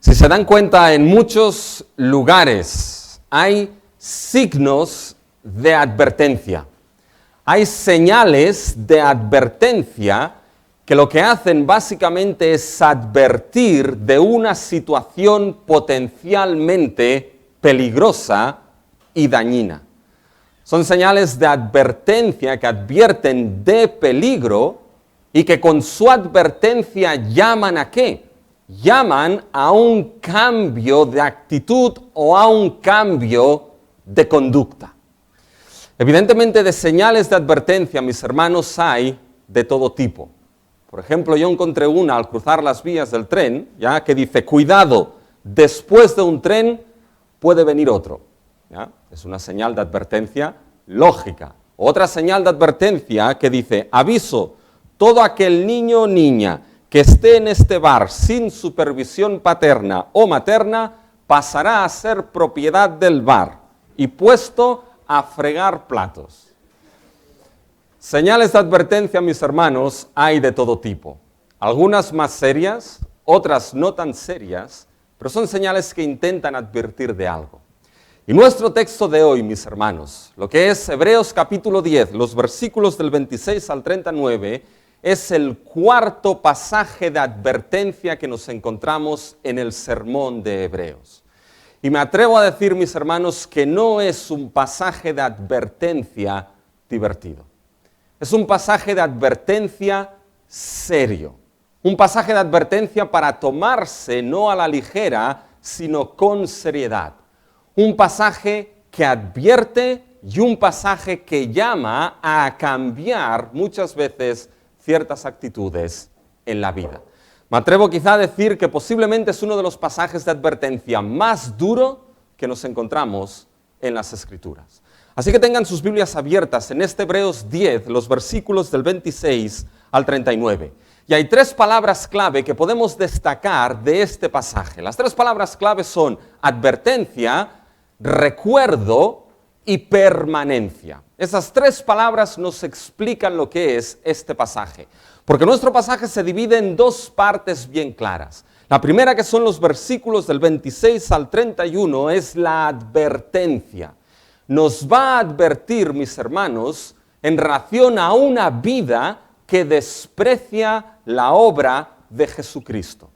Si se dan cuenta, en muchos lugares hay signos de advertencia. Hay señales de advertencia que lo que hacen básicamente es advertir de una situación potencialmente peligrosa y dañina. Son señales de advertencia que advierten de peligro y que con su advertencia llaman ¿a qué? Llaman a un cambio de actitud o a un cambio de conducta. Evidentemente, de señales de advertencia, mis hermanos, hay de todo tipo. Por ejemplo, yo encontré una al cruzar las vías del tren, ¿ya? Que dice, cuidado, después de un tren puede venir otro. ¿Ya? Es una señal de advertencia lógica. Otra señal de advertencia que dice, aviso, todo aquel niño o niña que esté en este bar sin supervisión paterna o materna, pasará a ser propiedad del bar y puesto a fregar platos. Señales de advertencia, mis hermanos, hay de todo tipo. Algunas más serias, otras no tan serias, pero son señales que intentan advertir de algo. Y nuestro texto de hoy, mis hermanos, lo que es Hebreos capítulo 10, los versículos del 26 al 39, es el cuarto pasaje de advertencia que nos encontramos en el sermón de Hebreos. Y me atrevo a decir, mis hermanos, que no es un pasaje de advertencia divertido. Es un pasaje de advertencia serio. Un pasaje de advertencia para tomarse no a la ligera, sino con seriedad. Un pasaje que advierte y un pasaje que llama a cambiar muchas veces ciertas actitudes en la vida. Me atrevo quizá a decir que posiblemente es uno de los pasajes de advertencia más duro que nos encontramos en las Escrituras. Así que tengan sus Biblias abiertas en este Hebreos 10, los versículos del 26 al 39. Y hay tres palabras clave que podemos destacar de este pasaje. Las tres palabras clave son advertencia, recuerdo y permanencia. Esas tres palabras nos explican lo que es este pasaje. Porque nuestro pasaje se divide en dos partes bien claras. La primera, que son los versículos del 26 al 31, es la advertencia. Nos va a advertir, mis hermanos, en relación a una vida que desprecia la obra de Jesucristo.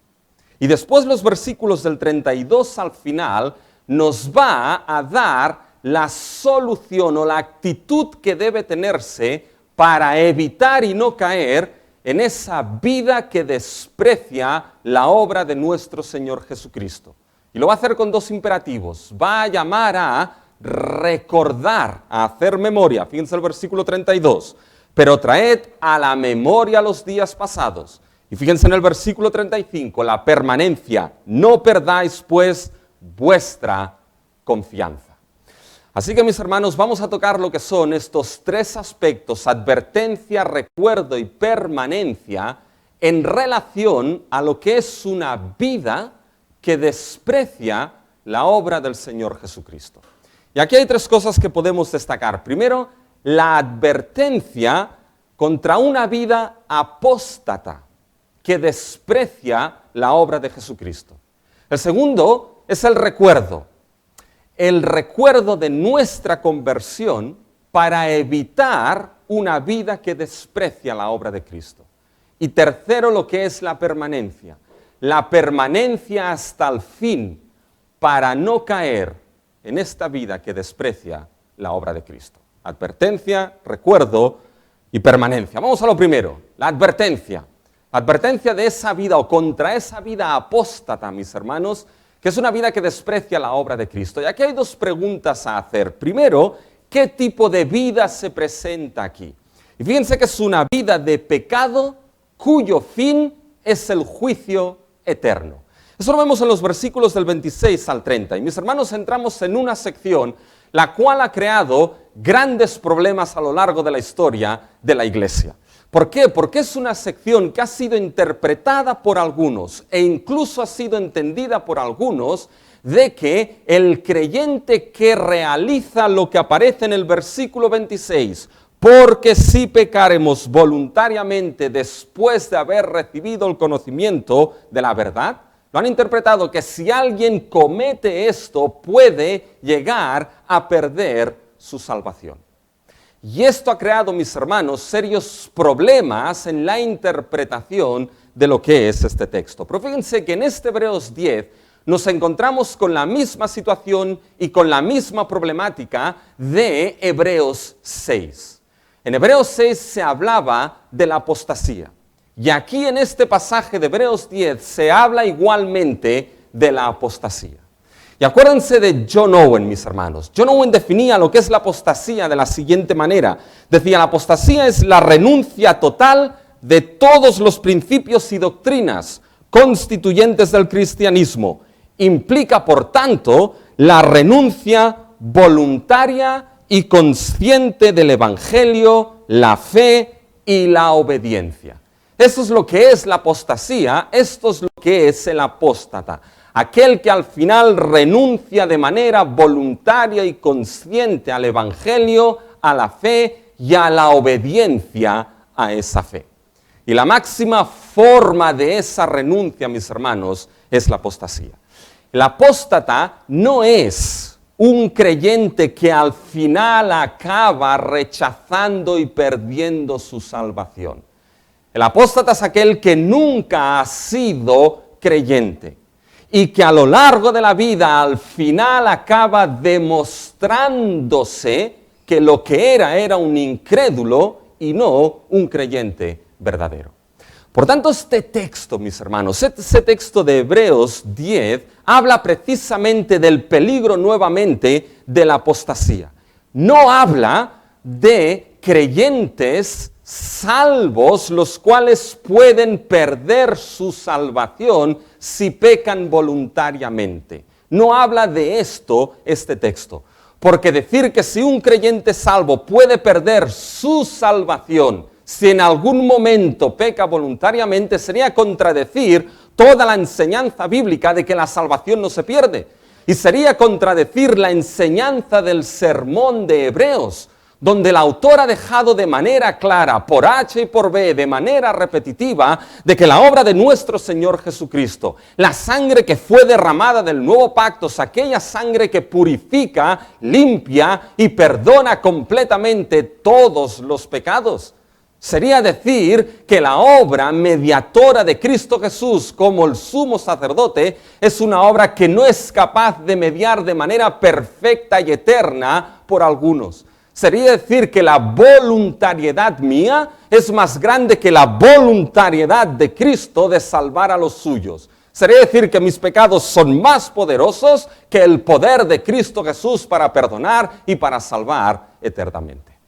Y después los versículos del 32 al final nos va a dar la solución o la actitud que debe tenerse para evitar y no caer en esa vida que desprecia la obra de nuestro Señor Jesucristo. Y lo va a hacer con dos imperativos. Va a llamar a recordar, a hacer memoria. Fíjense el versículo 32. Pero traed a la memoria los días pasados. Y fíjense en el versículo 35, la permanencia. No perdáis pues vuestra confianza. Así que, mis hermanos, vamos a tocar lo que son estos tres aspectos, advertencia, recuerdo y permanencia, en relación a lo que es una vida que desprecia la obra del Señor Jesucristo. Y aquí hay tres cosas que podemos destacar. Primero, la advertencia contra una vida apóstata que desprecia la obra de Jesucristo. El segundo es el recuerdo de nuestra conversión para evitar una vida que desprecia la obra de Cristo. Y tercero, lo que es la permanencia hasta el fin para no caer en esta vida que desprecia la obra de Cristo. Advertencia, recuerdo y permanencia. Vamos a lo primero, la advertencia. Advertencia de esa vida o contra esa vida apóstata, mis hermanos, que es una vida que desprecia la obra de Cristo. Y aquí hay dos preguntas a hacer. Primero, ¿qué tipo de vida se presenta aquí? Y fíjense que es una vida de pecado cuyo fin es el juicio eterno. Eso lo vemos en los versículos del 26 al 30. Y mis hermanos, entramos en una sección la cual ha creado grandes problemas a lo largo de la historia de la Iglesia. ¿Por qué? Porque es una sección que ha sido interpretada por algunos e incluso ha sido entendida por algunos de que el creyente que realiza lo que aparece en el versículo 26, porque si pecaremos voluntariamente después de haber recibido el conocimiento de la verdad, Lo han interpretado que si alguien comete esto, puede llegar a perder su salvación. Y esto ha creado, mis hermanos, serios problemas en la interpretación de lo que es este texto. Pero fíjense que en este Hebreos 10 nos encontramos con la misma situación y con la misma problemática de Hebreos 6. En Hebreos 6 se hablaba de la apostasía. Y aquí en este pasaje de Hebreos 10 se habla igualmente de la apostasía. Y acuérdense de John Owen, mis hermanos. John Owen definía lo que es la apostasía de la siguiente manera. Decía, la apostasía es la renuncia total de todos los principios y doctrinas constituyentes del cristianismo. Implica, por tanto, la renuncia voluntaria y consciente del evangelio, la fe y la obediencia. Esto es lo que es la apostasía, esto es lo que es el apóstata. Aquel que al final renuncia de manera voluntaria y consciente al evangelio, a la fe y a la obediencia a esa fe. Y la máxima forma de esa renuncia, mis hermanos, es la apostasía. El apóstata no es un creyente que al final acaba rechazando y perdiendo su salvación. El apóstata es aquel que nunca ha sido creyente y que a lo largo de la vida al final acaba demostrándose que lo que era un incrédulo y no un creyente verdadero. Por tanto, este texto, mis hermanos, ese texto de Hebreos 10 habla precisamente del peligro nuevamente de la apostasía. No habla de creyentes salvos, los cuales pueden perder su salvación si pecan voluntariamente. No habla de esto este texto, porque decir que si un creyente salvo puede perder su salvación, si en algún momento peca voluntariamente, sería contradecir toda la enseñanza bíblica de que la salvación no se pierde. Y sería contradecir la enseñanza del sermón de Hebreos, donde el autor ha dejado de manera clara, por H y por B, de manera repetitiva, de que la obra de nuestro Señor Jesucristo, la sangre que fue derramada del nuevo pacto, es aquella sangre que purifica, limpia y perdona completamente todos los pecados. Sería decir que la obra mediadora de Cristo Jesús como el sumo sacerdote es una obra que no es capaz de mediar de manera perfecta y eterna por algunos. Sería decir que la voluntariedad mía es más grande que la voluntariedad de Cristo de salvar a los suyos. Sería decir que mis pecados son más poderosos que el poder de Cristo Jesús para perdonar y para salvar eternamente.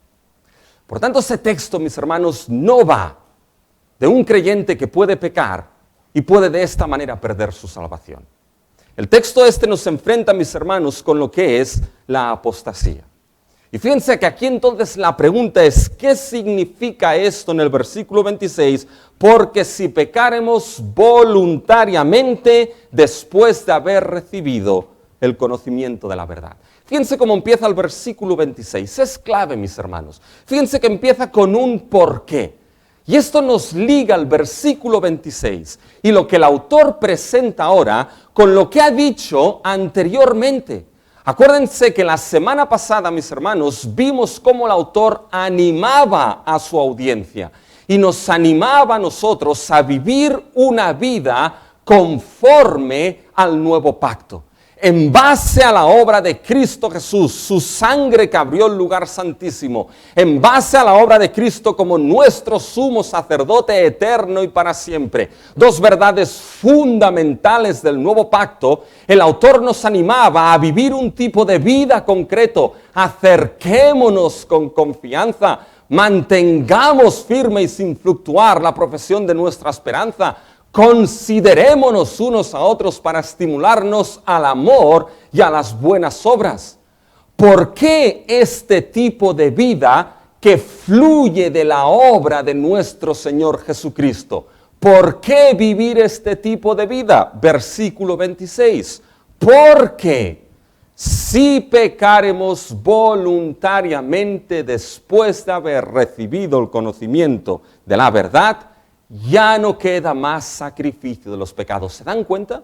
Por tanto, ese texto, mis hermanos, no va de un creyente que puede pecar y puede de esta manera perder su salvación. El texto nos enfrenta, mis hermanos, con lo que es la apostasía. Y fíjense que aquí entonces la pregunta es, ¿qué significa esto en el versículo 26? Porque si pecaremos voluntariamente después de haber recibido el conocimiento de la verdad. Fíjense cómo empieza el versículo 26. Es clave, mis hermanos. Fíjense que empieza con un porqué. Y esto nos liga al versículo 26 y lo que el autor presenta ahora con lo que ha dicho anteriormente. Acuérdense que la semana pasada, mis hermanos, vimos cómo el autor animaba a su audiencia y nos animaba a nosotros a vivir una vida conforme al nuevo pacto. En base a la obra de Cristo Jesús, su sangre que abrió el lugar santísimo, en base a la obra de Cristo como nuestro sumo sacerdote eterno y para siempre, dos verdades fundamentales del nuevo pacto, el autor nos animaba a vivir un tipo de vida concreto. Acerquémonos con confianza, mantengamos firme y sin fluctuar la profesión de nuestra esperanza. Considerémonos unos a otros para estimularnos al amor y a las buenas obras. ¿Por qué este tipo de vida que fluye de la obra de nuestro Señor Jesucristo? ¿Por qué vivir este tipo de vida? Versículo 26. Porque si pecaremos voluntariamente después de haber recibido el conocimiento de la verdad, ya no queda más sacrificio de los pecados. ¿Se dan cuenta?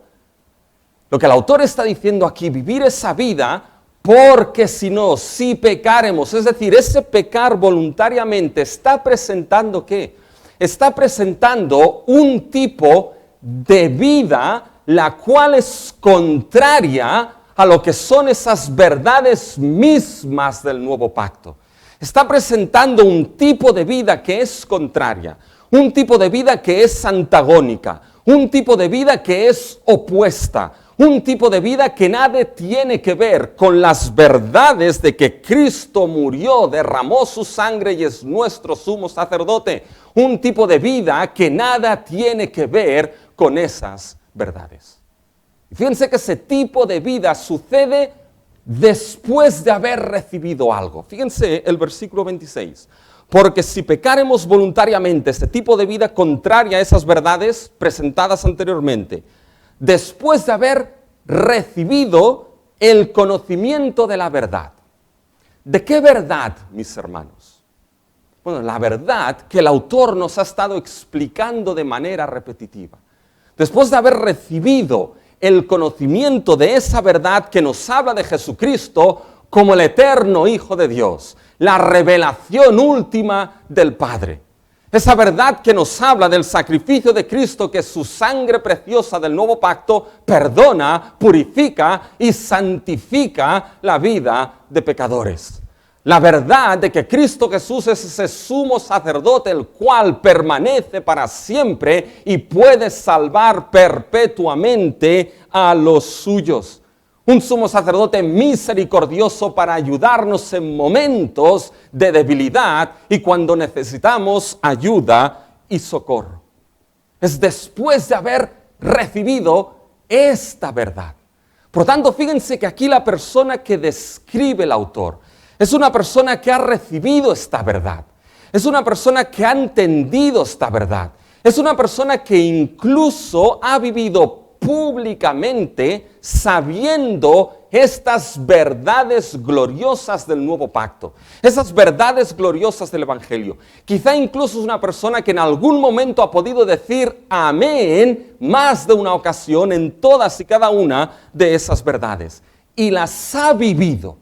Lo que el autor está diciendo aquí, vivir esa vida, porque si no, si pecaremos, es decir, ese pecar voluntariamente está presentando ¿qué? Está presentando un tipo de vida la cual es contraria a lo que son esas verdades mismas del nuevo pacto. Está presentando un tipo de vida que es contraria, un tipo de vida que es antagónica, un tipo de vida que es opuesta, un tipo de vida que nada tiene que ver con las verdades de que Cristo murió, derramó su sangre y es nuestro sumo sacerdote. Un tipo de vida que nada tiene que ver con esas verdades. Fíjense que ese tipo de vida sucede después de haber recibido algo. Fíjense el versículo 26. Porque si pecaremos voluntariamente este tipo de vida contraria a esas verdades presentadas anteriormente, después de haber recibido el conocimiento de la verdad. ¿De qué verdad, mis hermanos? Bueno, la verdad que el autor nos ha estado explicando de manera repetitiva. Después de haber recibido el conocimiento de esa verdad que nos habla de Jesucristo como el eterno Hijo de Dios, la revelación última del Padre. Esa verdad que nos habla del sacrificio de Cristo, que su sangre preciosa del nuevo pacto perdona, purifica y santifica la vida de pecadores. La verdad de que Cristo Jesús es ese sumo sacerdote, el cual permanece para siempre y puede salvar perpetuamente a los suyos. Un sumo sacerdote misericordioso para ayudarnos en momentos de debilidad y cuando necesitamos ayuda y socorro. Es después de haber recibido esta verdad. Por tanto, fíjense que aquí la persona que describe el autor es una persona que ha recibido esta verdad. Es una persona que ha entendido esta verdad. Es una persona que incluso ha vivido públicamente sabiendo estas verdades gloriosas del nuevo pacto, esas verdades gloriosas del Evangelio. Quizá incluso es una persona que en algún momento ha podido decir amén más de una ocasión en todas y cada una de esas verdades. Y las ha vivido,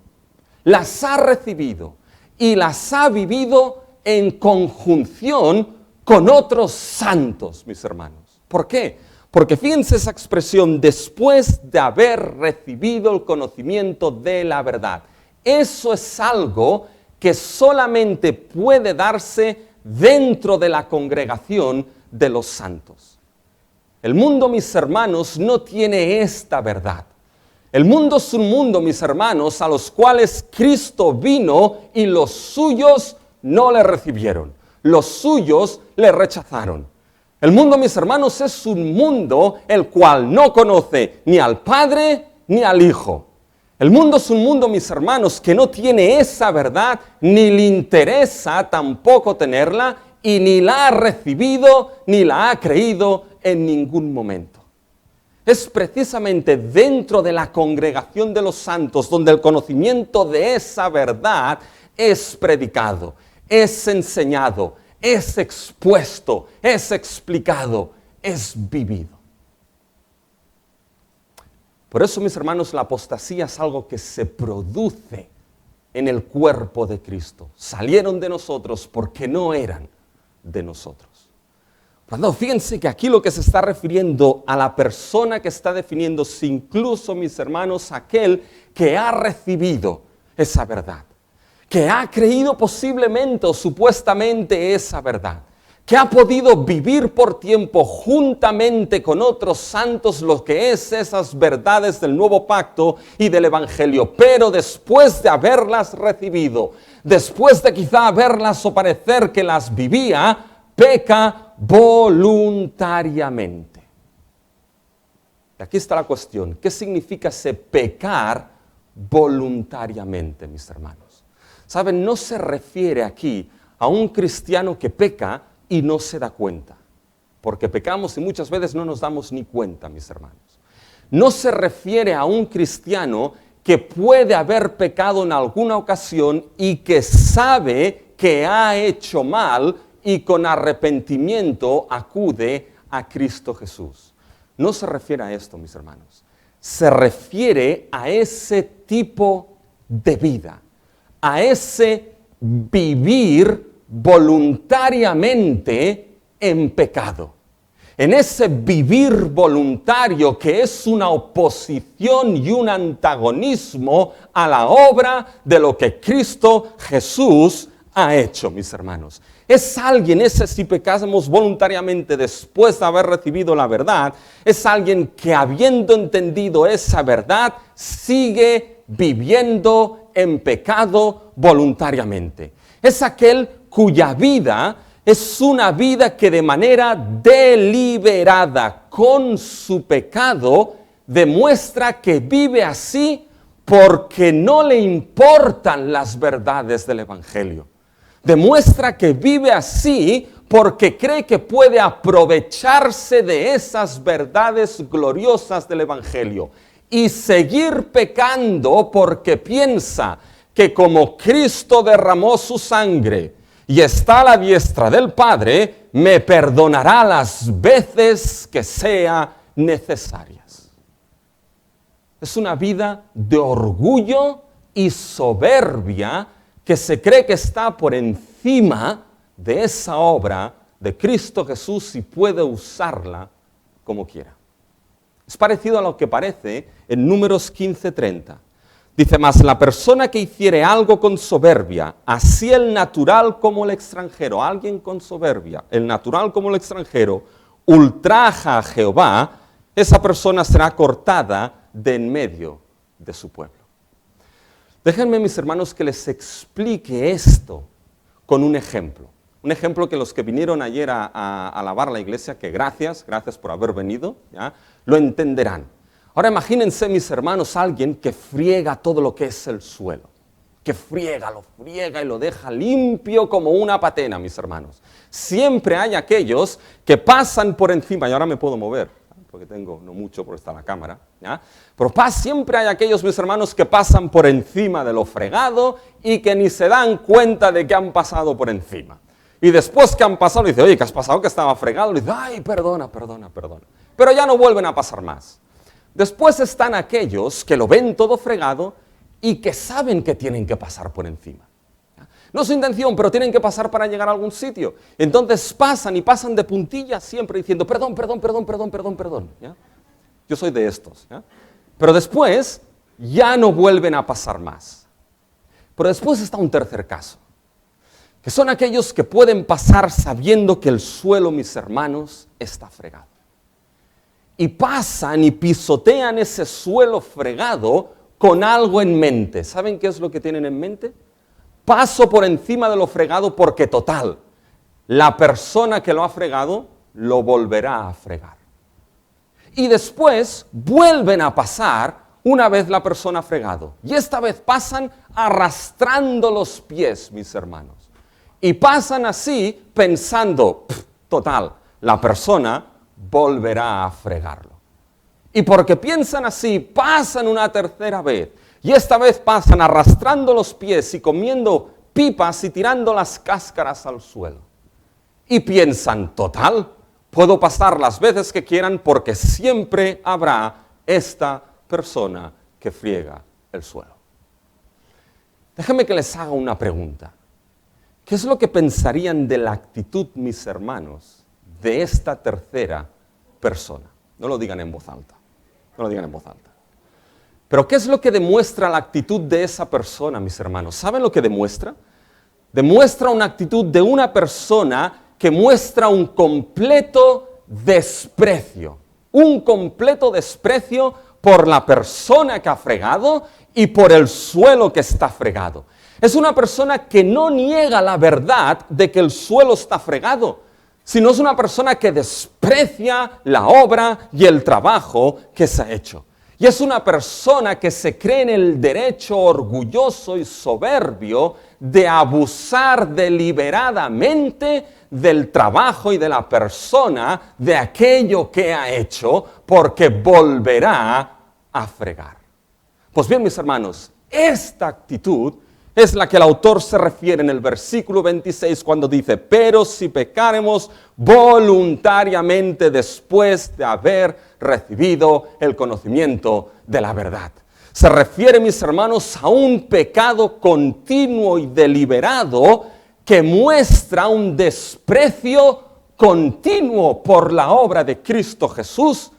las ha recibido y las ha vivido en conjunción con otros santos, mis hermanos. ¿Por qué? Porque fíjense esa expresión, después de haber recibido el conocimiento de la verdad. Eso es algo que solamente puede darse dentro de la congregación de los santos. El mundo, mis hermanos, no tiene esta verdad. El mundo es un mundo, mis hermanos, a los cuales Cristo vino y los suyos no le recibieron. Los suyos le rechazaron. El mundo, mis hermanos, es un mundo el cual no conoce ni al Padre ni al Hijo. El mundo es un mundo, mis hermanos, que no tiene esa verdad, ni le interesa tampoco tenerla, y ni la ha recibido, ni la ha creído en ningún momento. Es precisamente dentro de la congregación de los santos donde el conocimiento de esa verdad es predicado, es enseñado, es expuesto, es explicado, es vivido. Por eso, mis hermanos, la apostasía es algo que se produce en el cuerpo de Cristo. Salieron de nosotros porque no eran de nosotros. Por lo tanto, fíjense que aquí lo que se está refiriendo a la persona que está definiéndose, incluso, mis hermanos, aquel que ha recibido esa verdad, que ha creído posiblemente o supuestamente esa verdad, que ha podido vivir por tiempo juntamente con otros santos lo que es esas verdades del nuevo pacto y del evangelio, pero después de haberlas recibido, después de quizá haberlas o parecer que las vivía, peca voluntariamente. Y aquí está la cuestión, ¿qué significa ese pecar voluntariamente, mis hermanos? ¿Saben? No se refiere aquí a un cristiano que peca y no se da cuenta. Porque pecamos y muchas veces no nos damos ni cuenta, mis hermanos. No se refiere a un cristiano que puede haber pecado en alguna ocasión y que sabe que ha hecho mal y con arrepentimiento acude a Cristo Jesús. No se refiere a esto, mis hermanos. se refiere a ese tipo de vida, a ese vivir voluntariamente en pecado. En ese vivir voluntario que es una oposición y un antagonismo a la obra de lo que Cristo Jesús ha hecho, mis hermanos. Es alguien, ese si pecásemos voluntariamente después de haber recibido la verdad, es alguien que habiendo entendido esa verdad, sigue viviendo en pecado voluntariamente. Es aquel cuya vida es una vida que de manera deliberada con su pecado demuestra que vive así porque no le importan las verdades del Evangelio. Demuestra que vive así porque cree que puede aprovecharse de esas verdades gloriosas del Evangelio y seguir pecando porque piensa que como Cristo derramó su sangre y está a la diestra del Padre, me perdonará las veces que sea necesarias. Es una vida de orgullo y soberbia que se cree que está por encima de esa obra de Cristo Jesús y puede usarla como quiera. Es parecido a lo que parece en Números 15:30. Dice, mas la persona que hiciere algo con soberbia, así el natural como el extranjero, alguien con soberbia, el natural como el extranjero, ultraja a Jehová, esa persona será cortada de en medio de su pueblo. Déjenme, mis hermanos, que les explique esto con un ejemplo. Un ejemplo que los que vinieron ayer a alabar la iglesia, que gracias por haber venido, ¿ya? Lo entenderán. Ahora imagínense, mis hermanos, alguien que friega todo lo que es el suelo. Que lo friega y lo deja limpio como una patena, mis hermanos. Siempre hay aquellos que pasan por encima, y ahora me puedo mover, porque tengo no mucho por estar la cámara, ¿ya? Pero siempre hay aquellos, mis hermanos, que pasan por encima de lo fregado y que ni se dan cuenta de que han pasado por encima. Y después que han pasado, dice, oye, ¿qué has pasado? Que estaba fregado. Y dice, ay, perdona. Pero ya no vuelven a pasar más. Después están aquellos que lo ven todo fregado y que saben que tienen que pasar por encima. No es su intención, pero tienen que pasar para llegar a algún sitio. Entonces pasan de puntillas siempre diciendo, perdón. ¿Ya? Yo soy de estos. ¿Ya? Pero después ya no vuelven a pasar más. Pero después está un tercer caso, que son aquellos que pueden pasar sabiendo que el suelo, mis hermanos, está fregado. Y pasan y pisotean ese suelo fregado con algo en mente. ¿Saben qué es lo que tienen en mente? Paso por encima de lo fregado porque total, la persona que lo ha fregado lo volverá a fregar. Y después vuelven a pasar una vez la persona ha fregado. Y esta vez pasan arrastrando los pies, mis hermanos. Y pasan así pensando, total, la persona volverá a fregarlo. Y porque piensan así, pasan una tercera vez. Y esta vez pasan arrastrando los pies y comiendo pipas y tirando las cáscaras al suelo. Y piensan, total, puedo pasar las veces que quieran porque siempre habrá esta persona que friega el suelo. Déjenme que les haga una pregunta. ¿Qué es lo que pensarían de la actitud, mis hermanos, de esta tercera persona? No lo digan en voz alta. Pero ¿qué es lo que demuestra la actitud de esa persona, mis hermanos? ¿Saben lo que demuestra? Demuestra una actitud de una persona que muestra un completo desprecio. Un completo desprecio por la persona que ha fregado y por el suelo que está fregado. Es una persona que no niega la verdad de que el suelo está fregado, sino es una persona que desprecia la obra y el trabajo que se ha hecho. Y es una persona que se cree en el derecho orgulloso y soberbio de abusar deliberadamente del trabajo y de la persona, de aquello que ha hecho, porque volverá a fregar. Pues bien, mis hermanos, esta actitud es la que el autor se refiere en el versículo 26 cuando dice, pero si pecáremos voluntariamente después de haber recibido el conocimiento de la verdad. Se refiere, mis hermanos, a un pecado continuo y deliberado que muestra un desprecio continuo por la obra de Cristo Jesús.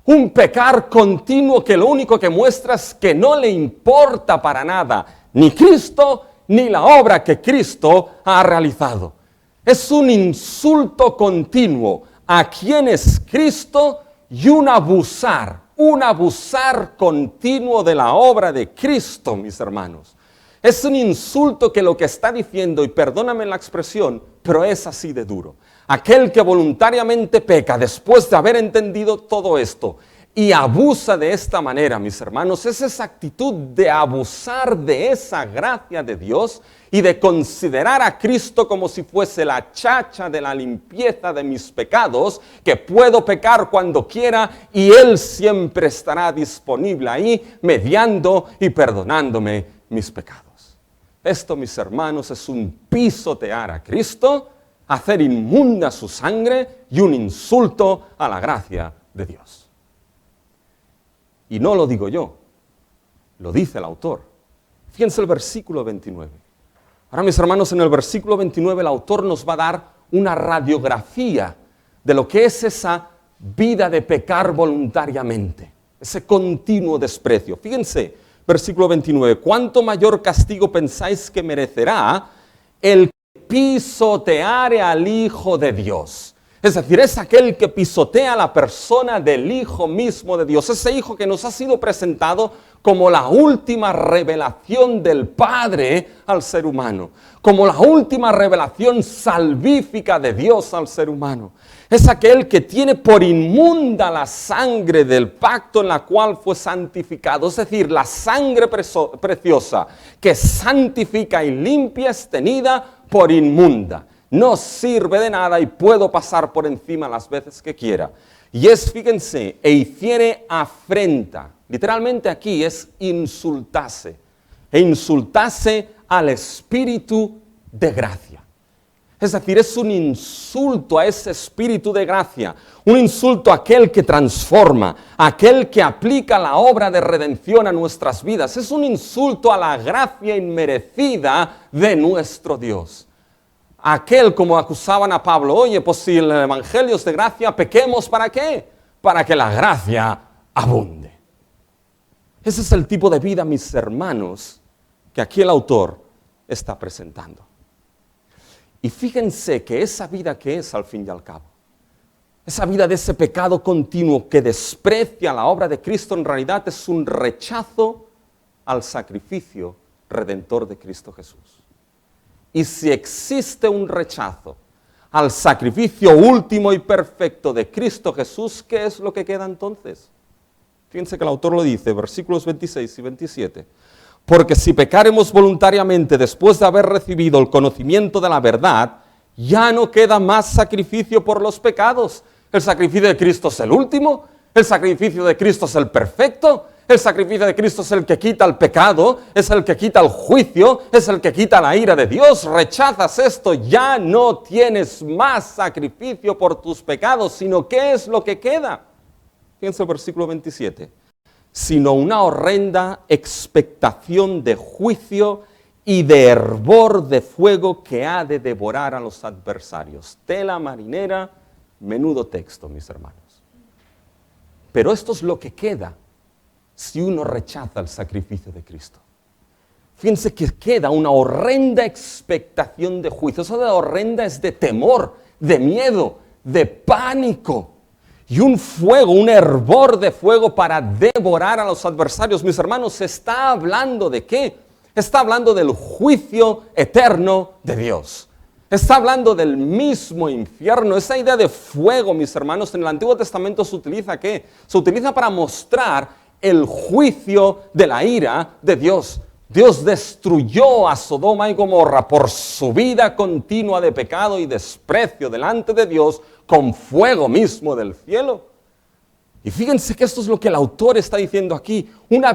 Un pecar continuo que lo único que muestra es que no le importa para nada ni Cristo ni la obra que Cristo ha realizado. Es un insulto continuo a quien es Cristo y un abusar continuo de la obra de Cristo, mis hermanos. Es un insulto que lo que está diciendo, y perdóname la expresión, pero es así de duro. Aquel que voluntariamente peca después de haber entendido todo esto y abusa de esta manera, mis hermanos, es esa actitud de abusar de esa gracia de Dios y de considerar a Cristo como si fuese la chacha de la limpieza de mis pecados, que puedo pecar cuando quiera y Él siempre estará disponible ahí, mediando y perdonándome mis pecados. Esto, mis hermanos, es un pisotear a Cristo, hacer inmunda su sangre y un insulto a la gracia de Dios. Y no lo digo yo, lo dice el autor. Fíjense el versículo 29. Ahora, mis hermanos, en el versículo 29 el autor nos va a dar una radiografía de lo que es esa vida de pecar voluntariamente, ese continuo desprecio. Fíjense, versículo 29, ¿cuánto mayor castigo pensáis que merecerá el que pisoteare al Hijo de Dios? Es decir, es aquel que pisotea a la persona del Hijo mismo de Dios, ese Hijo que nos ha sido presentado como la última revelación del Padre al ser humano, como la última revelación salvífica de Dios al ser humano. Es aquel que tiene por inmunda la sangre del pacto en la cual fue santificado, es decir, la sangre preciosa que santifica y limpia es tenida por inmunda. No sirve de nada y puedo pasar por encima las veces que quiera. Y es, fíjense, e hiciere afrenta. Literalmente aquí es insultase. E insultase al Espíritu de gracia. Es decir, es un insulto a ese Espíritu de gracia. Un insulto a aquel que transforma, a aquel que aplica la obra de redención a nuestras vidas. Es un insulto a la gracia inmerecida de nuestro Dios. Aquel, como acusaban a Pablo, oye, pues si el evangelio es de gracia, pequemos, ¿para qué? Para que la gracia abunde. Ese es el tipo de vida, mis hermanos, que aquí el autor está presentando. Y fíjense que esa vida que es al fin y al cabo, esa vida de ese pecado continuo que desprecia la obra de Cristo, en realidad es un rechazo al sacrificio redentor de Cristo Jesús. Y si existe un rechazo al sacrificio último y perfecto de Cristo Jesús, ¿qué es lo que queda entonces? Fíjense que el autor lo dice, versículos 26 y 27. Porque si pecaremos voluntariamente después de haber recibido el conocimiento de la verdad, ya no queda más sacrificio por los pecados. El sacrificio de Cristo es el último, el sacrificio de Cristo es el perfecto. El sacrificio de Cristo es el que quita el pecado, es el que quita el juicio, es el que quita la ira de Dios. Rechazas esto, ya no tienes más sacrificio por tus pecados, sino ¿qué es lo que queda? Fíjense el versículo 27. Sino una horrenda expectación de juicio y de hervor de fuego que ha de devorar a los adversarios. Tela marinera, menudo texto, mis hermanos. Pero esto es lo que queda si uno rechaza el sacrificio de Cristo. Fíjense que queda una horrenda expectación de juicio. Eso de horrenda es de temor, de miedo, de pánico. Y un fuego, un hervor de fuego para devorar a los adversarios. Mis hermanos, ¿está hablando de qué? Está hablando del juicio eterno de Dios. Está hablando del mismo infierno. Esa idea de fuego, mis hermanos, en el Antiguo Testamento se utiliza ¿qué? Se utiliza para mostrar el juicio de la ira de Dios. Dios destruyó a Sodoma y Gomorra por su vida continua de pecado y desprecio delante de Dios con fuego mismo del cielo. Y fíjense que esto es lo que el autor está diciendo aquí. Una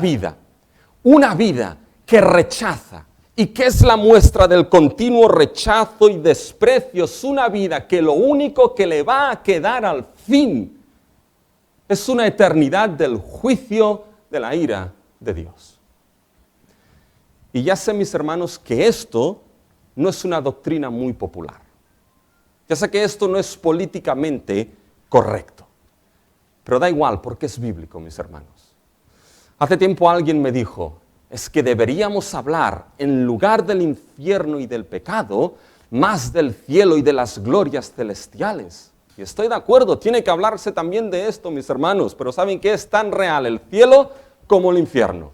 vida que rechaza, ¿Y qué es la muestra del continuo rechazo y desprecio? Es una vida que lo único que le va a quedar al fin es una eternidad del juicio de la ira de Dios. Y ya sé, mis hermanos, que esto no es una doctrina muy popular. Ya sé que esto no es políticamente correcto. Pero da igual, porque es bíblico, mis hermanos. Hace tiempo alguien me dijo, es que deberíamos hablar, en lugar del infierno y del pecado, más del cielo y de las glorias celestiales. Y estoy de acuerdo, tiene que hablarse también de esto, mis hermanos, pero ¿saben qué? Es tan real el cielo como el infierno.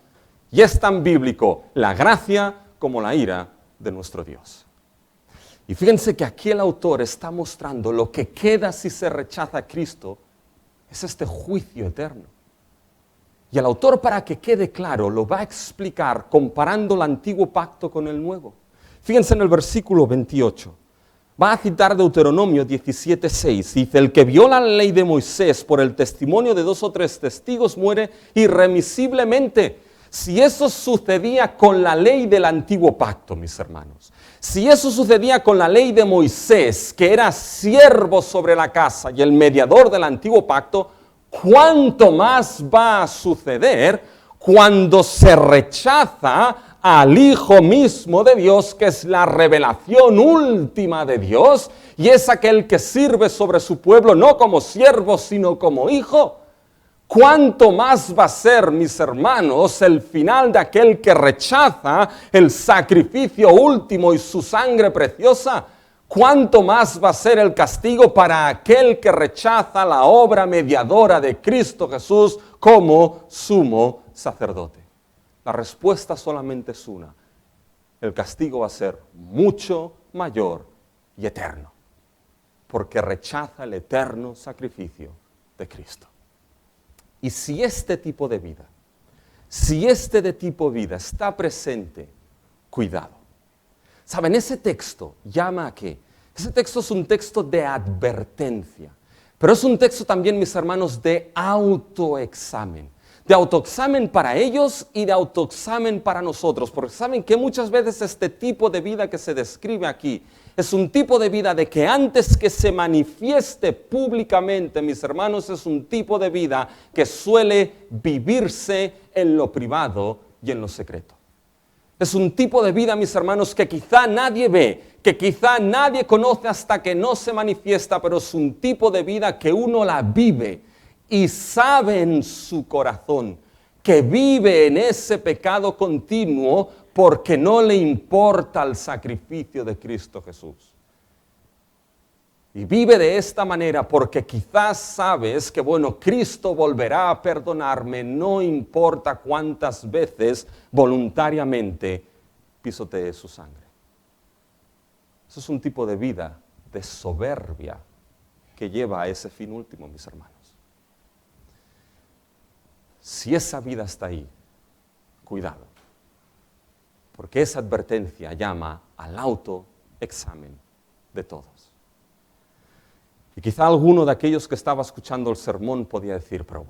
Y es tan bíblico la gracia como la ira de nuestro Dios. Y fíjense que aquí el autor está mostrando lo que queda si se rechaza a Cristo, es este juicio eterno. Y el autor, para que quede claro, lo va a explicar comparando el antiguo pacto con el nuevo. Fíjense en el versículo 28. Va a citar Deuteronomio 17:6. Dice, el que viola la ley de Moisés por el testimonio de 2 o 3 testigos muere irremisiblemente. Si eso sucedía con la ley del antiguo pacto, mis hermanos, si eso sucedía con la ley de Moisés, que era siervo sobre la casa y el mediador del antiguo pacto, ¿cuánto más va a suceder cuando se rechaza al Hijo mismo de Dios, que es la revelación última de Dios, y es aquel que sirve sobre su pueblo no como siervo, sino como hijo? ¿Cuánto más va a ser, mis hermanos, el final de aquel que rechaza el sacrificio último y su sangre preciosa? ¿Cuánto más va a ser el castigo para aquel que rechaza la obra mediadora de Cristo Jesús como sumo sacerdote? La respuesta solamente es una. El castigo va a ser mucho mayor y eterno, porque rechaza el eterno sacrificio de Cristo. Y si este tipo de vida está presente, cuidado. ¿Saben? Ese texto llama a qué? Ese texto es un texto de advertencia, pero es un texto también, mis hermanos, de autoexamen. De autoexamen para ellos y de autoexamen para nosotros, porque saben que muchas veces este tipo de vida que se describe aquí es un tipo de vida de que antes que se manifieste públicamente, mis hermanos, es un tipo de vida que suele vivirse en lo privado y en lo secreto. Es un tipo de vida, mis hermanos, que quizá nadie ve, que quizá nadie conoce hasta que no se manifiesta, pero es un tipo de vida que uno la vive y sabe en su corazón que vive en ese pecado continuo porque no le importa el sacrificio de Cristo Jesús. Y vive de esta manera porque quizás sabes que, Cristo volverá a perdonarme, no importa cuántas veces voluntariamente pisotee su sangre. Eso es un tipo de vida de soberbia que lleva a ese fin último, mis hermanos. Si esa vida está ahí, cuidado, porque esa advertencia llama al autoexamen de todos. Y quizá alguno de aquellos que estaba escuchando el sermón podía decir, pero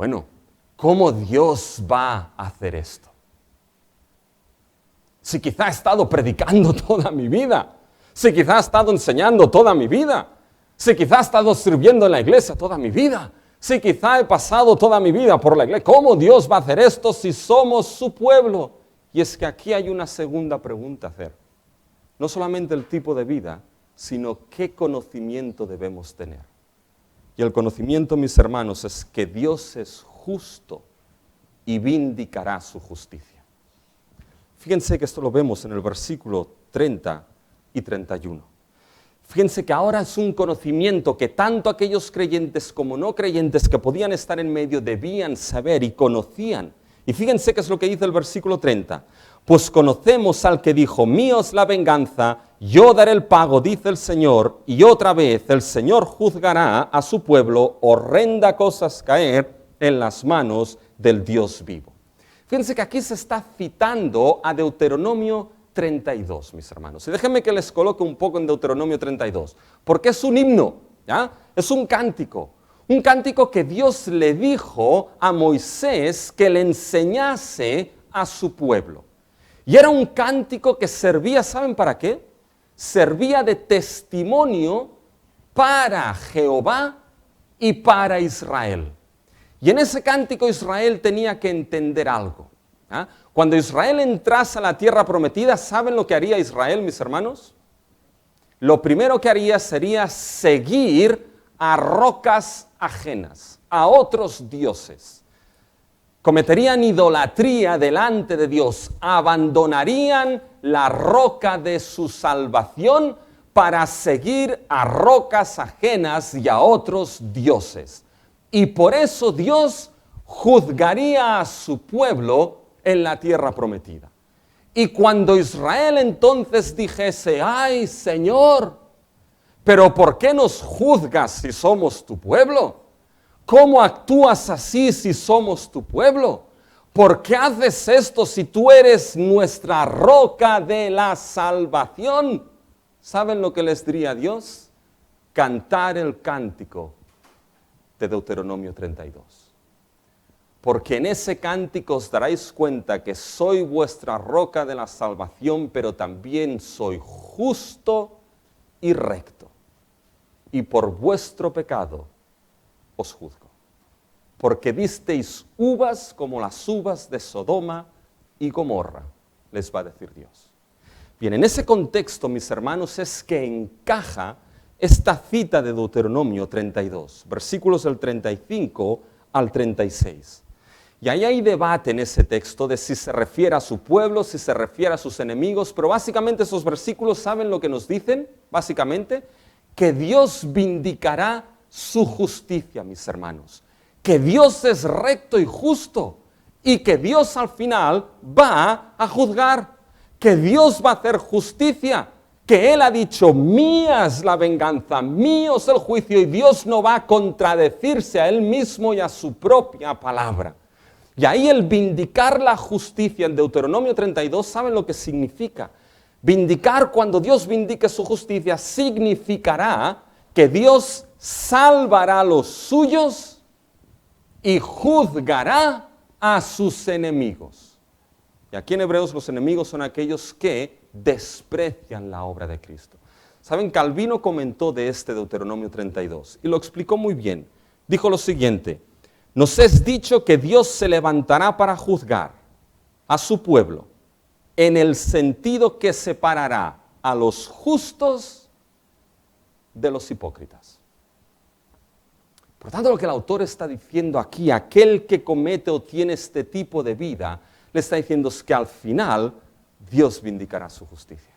¿cómo Dios va a hacer esto? Si quizá he estado predicando toda mi vida, si quizá he estado enseñando toda mi vida, si quizá he estado sirviendo en la iglesia toda mi vida, si quizá he pasado toda mi vida por la iglesia, ¿cómo Dios va a hacer esto si somos su pueblo? Y es que aquí hay una segunda pregunta a hacer. No solamente el tipo de vida, sino qué conocimiento debemos tener. Y el conocimiento, mis hermanos, es que Dios es justo y vindicará su justicia. Fíjense que esto lo vemos en el versículo 30 y 31. Fíjense que ahora es un conocimiento que tanto aquellos creyentes como no creyentes que podían estar en medio debían saber y conocían. Y fíjense qué es lo que dice el versículo 30. Pues conocemos al que dijo, mío es la venganza, yo daré el pago, dice el Señor, y otra vez el Señor juzgará a su pueblo, horrenda cosas caer en las manos del Dios vivo. Fíjense que aquí se está citando a Deuteronomio 32, mis hermanos. Y déjenme que les coloque un poco en Deuteronomio 32, porque es un himno, ¿ya? Es un cántico que Dios le dijo a Moisés que le enseñase a su pueblo. Y era un cántico que servía, ¿saben para qué? Servía de testimonio para Jehová y para Israel. Y en ese cántico Israel tenía que entender algo. ¿Ah? Cuando Israel entrase a la tierra prometida, ¿saben lo que haría Israel, mis hermanos? Lo primero que haría sería seguir a rocas ajenas, a otros dioses. Cometerían idolatría delante de Dios, abandonarían la roca de su salvación para seguir a rocas ajenas y a otros dioses. Y por eso Dios juzgaría a su pueblo en la tierra prometida. Y cuando Israel entonces dijese, ¡ay, Señor! ¿Pero por qué nos juzgas si somos tu pueblo? ¿Cómo actúas así si somos tu pueblo? ¿Por qué haces esto si tú eres nuestra roca de la salvación? ¿Saben lo que les diría Dios? Cantar el cántico de Deuteronomio 32. Porque en ese cántico os daréis cuenta que soy vuestra roca de la salvación, pero también soy justo y recto. Y por vuestro pecado os juzgo. Porque disteis uvas como las uvas de Sodoma y Gomorra, les va a decir Dios. Bien, en ese contexto, mis hermanos, es que encaja esta cita de Deuteronomio 32, versículos del 35 al 36. Y ahí hay debate en ese texto de si se refiere a su pueblo, si se refiere a sus enemigos, pero básicamente esos versículos, ¿saben lo que nos dicen? Básicamente, que Dios vindicará su justicia, mis hermanos. Que Dios es recto y justo y que Dios al final va a juzgar, que Dios va a hacer justicia, que Él ha dicho, mía es la venganza, mío es el juicio, y Dios no va a contradecirse a Él mismo y a su propia palabra. Y ahí el vindicar la justicia en Deuteronomio 32, ¿saben lo que significa? Vindicar, cuando Dios vindique su justicia, significará que Dios salvará a los suyos y juzgará a sus enemigos. Y aquí en Hebreos los enemigos son aquellos que desprecian la obra de Cristo. Saben, Calvino comentó de este Deuteronomio 32 y lo explicó muy bien. Dijo lo siguiente: nos es dicho que Dios se levantará para juzgar a su pueblo en el sentido que separará a los justos de los hipócritas. Por tanto, lo que el autor está diciendo aquí, aquel que comete o tiene este tipo de vida, le está diciendo es que al final Dios vindicará su justicia.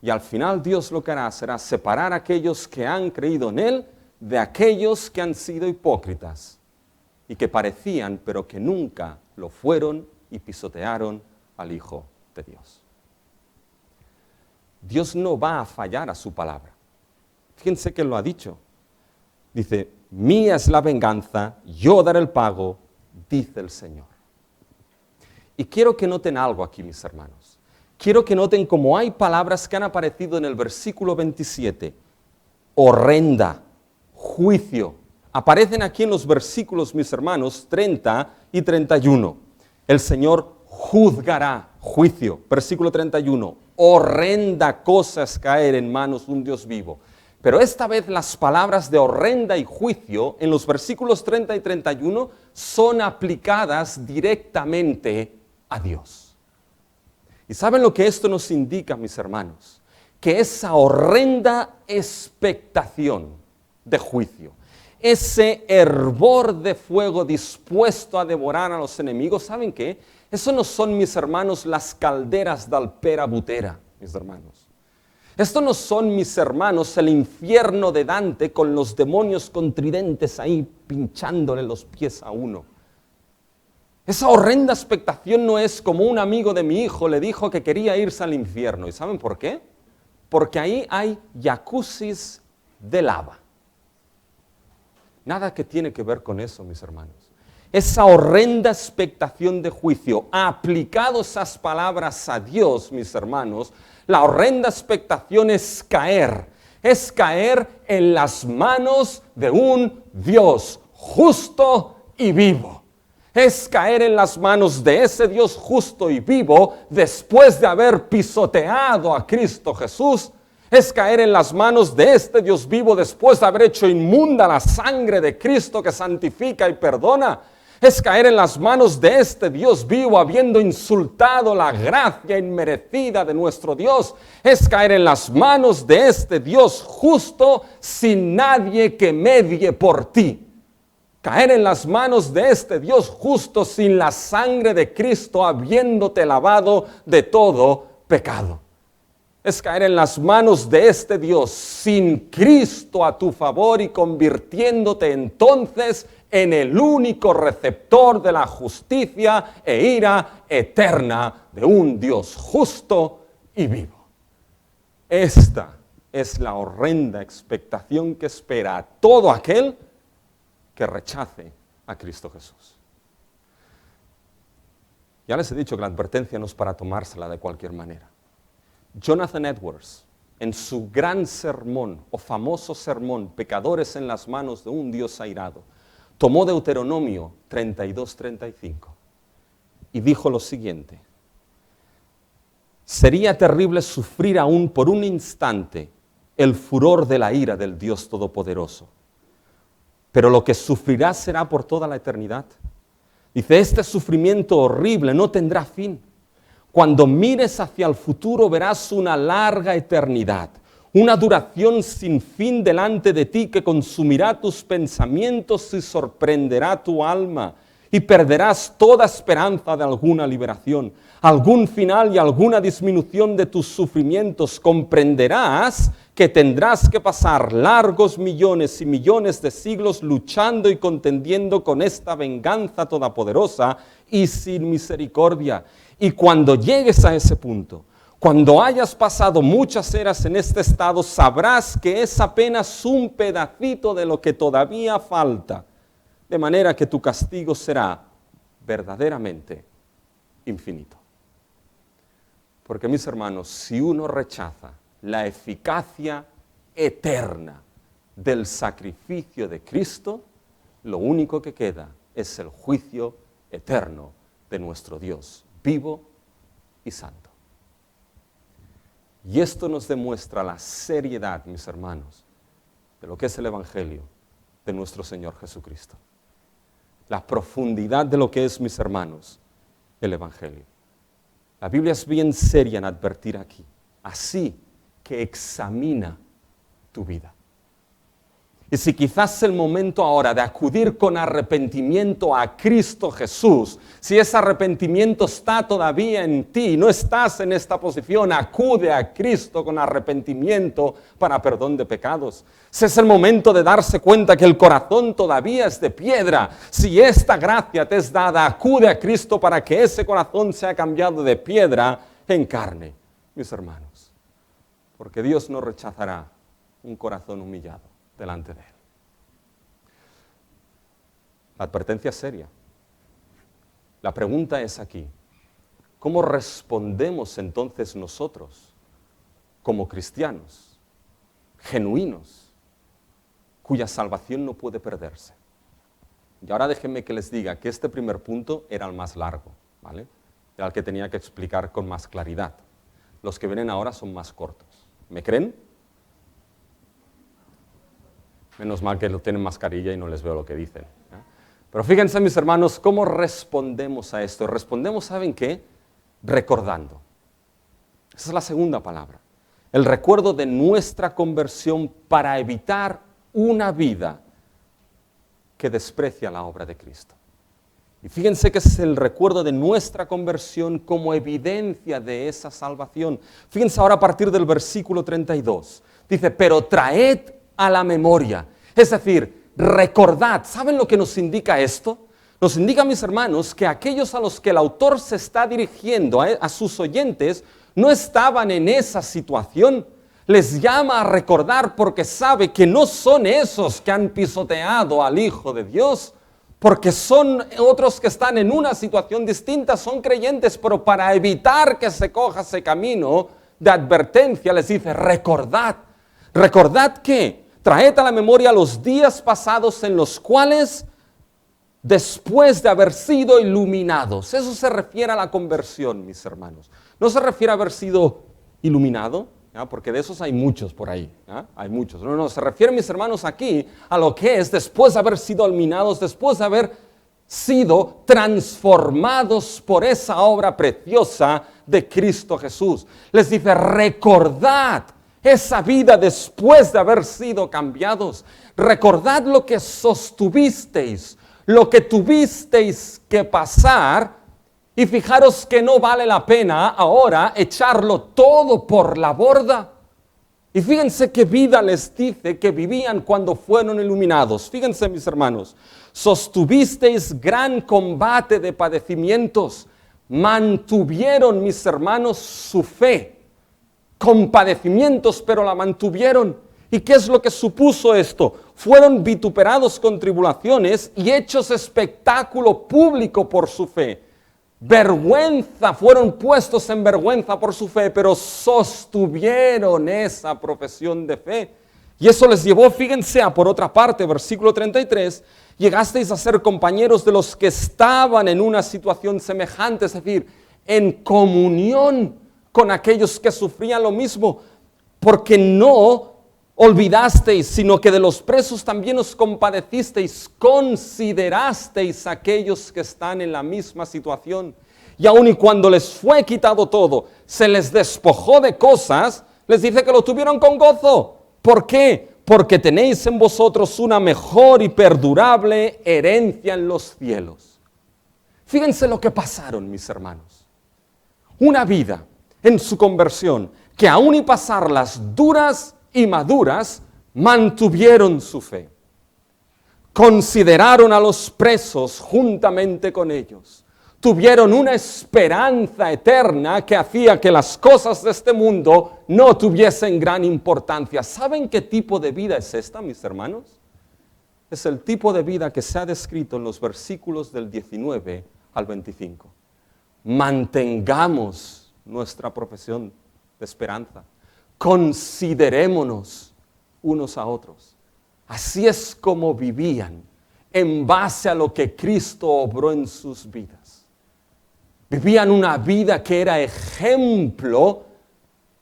Y al final Dios lo que hará será separar a aquellos que han creído en Él de aquellos que han sido hipócritas y que parecían, pero que nunca lo fueron y pisotearon al Hijo de Dios. Dios no va a fallar a su palabra. Fíjense que Él lo ha dicho. Dice, mía es la venganza, yo daré el pago, dice el Señor. Y quiero que noten algo aquí, mis hermanos. Quiero que noten cómo hay palabras que han aparecido en el versículo 27. Horrenda, juicio. Aparecen aquí en los versículos, mis hermanos, 30 y 31. El Señor juzgará, juicio. Versículo 31. Horrenda cosa es caer en manos de un Dios vivo. Pero esta vez las palabras de horrenda y juicio en los versículos 30 y 31 son aplicadas directamente a Dios. ¿Y saben lo que esto nos indica, mis hermanos? Que esa horrenda expectación de juicio, ese hervor de fuego dispuesto a devorar a los enemigos, ¿saben qué? Eso no son, mis hermanos, las calderas de Alpera Butera, mis hermanos. Esto no son, mis hermanos, el infierno de Dante con los demonios contridentes ahí pinchándole los pies a uno. Esa horrenda expectación no es como un amigo de mi hijo le dijo que quería irse al infierno. ¿Y saben por qué? Porque ahí hay jacuzzis de lava. Nada que tiene que ver con eso, mis hermanos. Esa horrenda expectación de juicio, aplicado esas palabras a Dios, mis hermanos, la horrenda expectación es caer en las manos de un Dios justo y vivo. Es caer en las manos de ese Dios justo y vivo después de haber pisoteado a Cristo Jesús. Es caer en las manos de este Dios vivo después de haber hecho inmunda la sangre de Cristo que santifica y perdona. Es caer en las manos de este Dios vivo habiendo insultado la gracia inmerecida de nuestro Dios. Es caer en las manos de este Dios justo sin nadie que medie por ti. Caer en las manos de este Dios justo sin la sangre de Cristo habiéndote lavado de todo pecado. Es caer en las manos de este Dios sin Cristo a tu favor y convirtiéndote entonces en el único receptor de la justicia e ira eterna de un Dios justo y vivo. Esta es la horrenda expectación que espera a todo aquel que rechace a Cristo Jesús. Ya les he dicho que la advertencia no es para tomársela de cualquier manera. Jonathan Edwards, en su gran sermón o famoso sermón, Pecadores en las manos de un Dios airado, tomó Deuteronomio 32:35 y dijo lo siguiente: sería terrible sufrir aún por un instante el furor de la ira del Dios Todopoderoso, pero lo que sufrirás será por toda la eternidad. Dice, este sufrimiento horrible no tendrá fin. Cuando mires hacia el futuro verás una larga eternidad, una duración sin fin delante de ti que consumirá tus pensamientos y sorprenderá tu alma, y perderás toda esperanza de alguna liberación, algún final y alguna disminución de tus sufrimientos. Comprenderás que tendrás que pasar largos millones y millones de siglos luchando y contendiendo con esta venganza todopoderosa y sin misericordia. Y cuando llegues a ese punto, cuando hayas pasado muchas eras en este estado, sabrás que es apenas un pedacito de lo que todavía falta, de manera que tu castigo será verdaderamente infinito. Porque, mis hermanos, si uno rechaza la eficacia eterna del sacrificio de Cristo, lo único que queda es el juicio eterno de nuestro Dios vivo y santo. Y esto nos demuestra la seriedad, mis hermanos, de lo que es el Evangelio de nuestro Señor Jesucristo. La profundidad de lo que es, mis hermanos, el Evangelio. La Biblia es bien seria en advertir aquí, así que examina tu vida. Y si quizás es el momento ahora de acudir con arrepentimiento a Cristo Jesús, si ese arrepentimiento está todavía en ti, no estás en esta posición, acude a Cristo con arrepentimiento para perdón de pecados. Si es el momento de darse cuenta que el corazón todavía es de piedra, si esta gracia te es dada, acude a Cristo para que ese corazón sea cambiado de piedra en carne, mis hermanos. Porque Dios no rechazará un corazón humillado delante de Él. La advertencia es seria. La pregunta es aquí, ¿cómo respondemos entonces nosotros como cristianos genuinos cuya salvación no puede perderse? Y ahora déjenme que les diga que este primer punto era el más largo, ¿vale? Era el que tenía que explicar con más claridad. Los que vienen ahora son más cortos. ¿Me creen? Menos mal que lo tienen mascarilla y no les veo lo que dicen. Pero fíjense, mis hermanos, ¿cómo respondemos a esto? Respondemos, ¿saben qué? Recordando. Esa es la segunda palabra. El recuerdo de nuestra conversión para evitar una vida que desprecia la obra de Cristo. Y fíjense que es el recuerdo de nuestra conversión como evidencia de esa salvación. Fíjense ahora a partir del versículo 32. Dice, pero traed a la memoria, es decir, recordad. ¿Saben lo que nos indica esto? Nos indica, mis hermanos, que aquellos a los que el autor se está dirigiendo, a sus oyentes, no estaban en esa situación. Les llama a recordar porque sabe que no son esos que han pisoteado al Hijo de Dios, porque son otros que están en una situación distinta, son creyentes, pero para evitar que se coja ese camino de advertencia, les dice, recordad. ¿Recordad qué? Traed a la memoria los días pasados en los cuales después de haber sido iluminados. Eso se refiere a la conversión, mis hermanos. No se refiere a haber sido iluminado, ¿ya? Porque de esos hay muchos por ahí, ¿ya? Hay muchos. No, se refiere, mis hermanos, aquí a lo que es después de haber sido iluminados, después de haber sido transformados por esa obra preciosa de Cristo Jesús. Les dice, recordad esa vida después de haber sido cambiados. Recordad lo que sostuvisteis, lo que tuvisteis que pasar, y fijaros que no vale la pena ahora echarlo todo por la borda. Y fíjense qué vida les dice que vivían cuando fueron iluminados. Fíjense, mis hermanos, sostuvisteis gran combate de padecimientos, mantuvieron, mis hermanos, su fe, con padecimientos, pero la mantuvieron. ¿Y qué es lo que supuso esto? Fueron vituperados con tribulaciones y hechos espectáculo público por su fe. Vergüenza, fueron puestos en vergüenza por su fe, pero sostuvieron esa profesión de fe. Y eso les llevó, fíjense, a por otra parte, versículo 33, llegasteis a ser compañeros de los que estaban en una situación semejante, es decir, en comunión con aquellos que sufrían lo mismo, porque no olvidasteis, sino que de los presos también os compadecisteis, considerasteis a aquellos que están en la misma situación. Y aun y cuando les fue quitado todo, se les despojó de cosas, les dice que lo tuvieron con gozo. ¿Por qué? Porque tenéis en vosotros una mejor y perdurable herencia en los cielos. Fíjense lo que pasaron, mis hermanos. Una vida en su conversión, que aun y pasar las duras y maduras, mantuvieron su fe. Consideraron a los presos juntamente con ellos. Tuvieron una esperanza eterna que hacía que las cosas de este mundo no tuviesen gran importancia. ¿Saben qué tipo de vida es esta, mis hermanos? Es el tipo de vida que se ha descrito en los versículos del 19 al 25. Mantengamos nuestra profesión de esperanza. Considerémonos unos a otros. Así es como vivían, en base a lo que Cristo obró en sus vidas. Vivían una vida que era ejemplo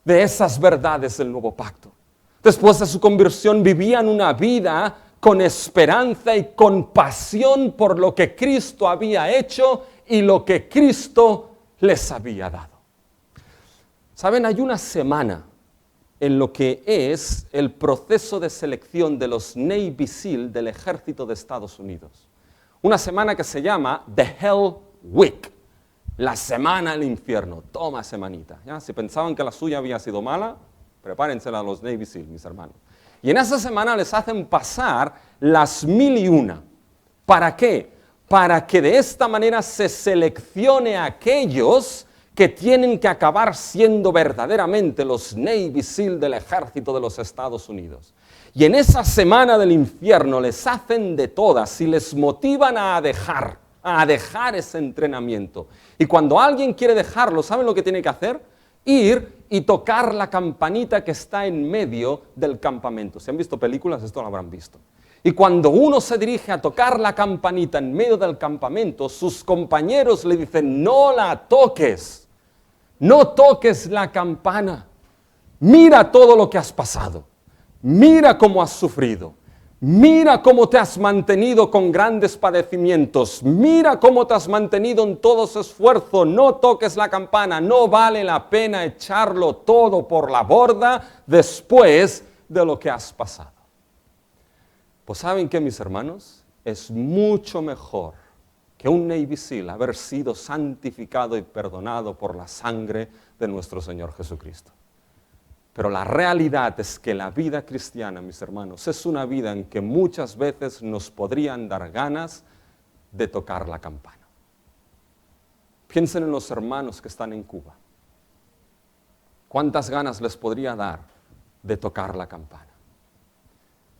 de esas verdades del nuevo pacto. Después de su conversión vivían una vida con esperanza y con pasión por lo que Cristo había hecho y lo que Cristo les había dado. Saben, hay una semana en lo que es el proceso de selección de los Navy SEAL del ejército de Estados Unidos. Una semana que se llama The Hell Week, la semana del infierno. Toma semanita. ¿Ya? Si pensaban que la suya había sido mala, prepárensela a los Navy SEAL, mis hermanos. Y en esa semana les hacen pasar las 1001. ¿Para qué? Para que de esta manera se seleccione a aquellos que tienen que acabar siendo verdaderamente los Navy SEAL del ejército de los Estados Unidos. Y en esa semana del infierno les hacen de todas y les motivan a dejar ese entrenamiento. Y cuando alguien quiere dejarlo, ¿saben lo que tiene que hacer? Ir y tocar la campanita que está en medio del campamento. Si han visto películas, esto lo habrán visto. Y cuando uno se dirige a tocar la campanita en medio del campamento, sus compañeros le dicen, no la toques. No toques la campana. Mira todo lo que has pasado. Mira cómo has sufrido. Mira cómo te has mantenido con grandes padecimientos. Mira cómo te has mantenido en todo ese esfuerzo. No toques la campana. No vale la pena echarlo todo por la borda después de lo que has pasado. Pues ¿saben qué, mis hermanos? Es mucho mejor que un Navy SEAL haber sido santificado y perdonado por la sangre de nuestro Señor Jesucristo. Pero la realidad es que la vida cristiana, mis hermanos, es una vida en que muchas veces nos podrían dar ganas de tocar la campana. Piensen en los hermanos que están en Cuba. ¿Cuántas ganas les podría dar de tocar la campana?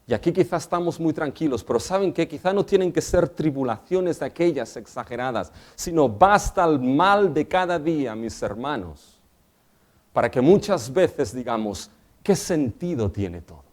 Y aquí quizás estamos muy tranquilos, pero ¿saben qué? Quizá no tienen que ser tribulaciones de aquellas exageradas, sino basta el mal de cada día, mis hermanos, para que muchas veces digamos, ¿qué sentido tiene todo?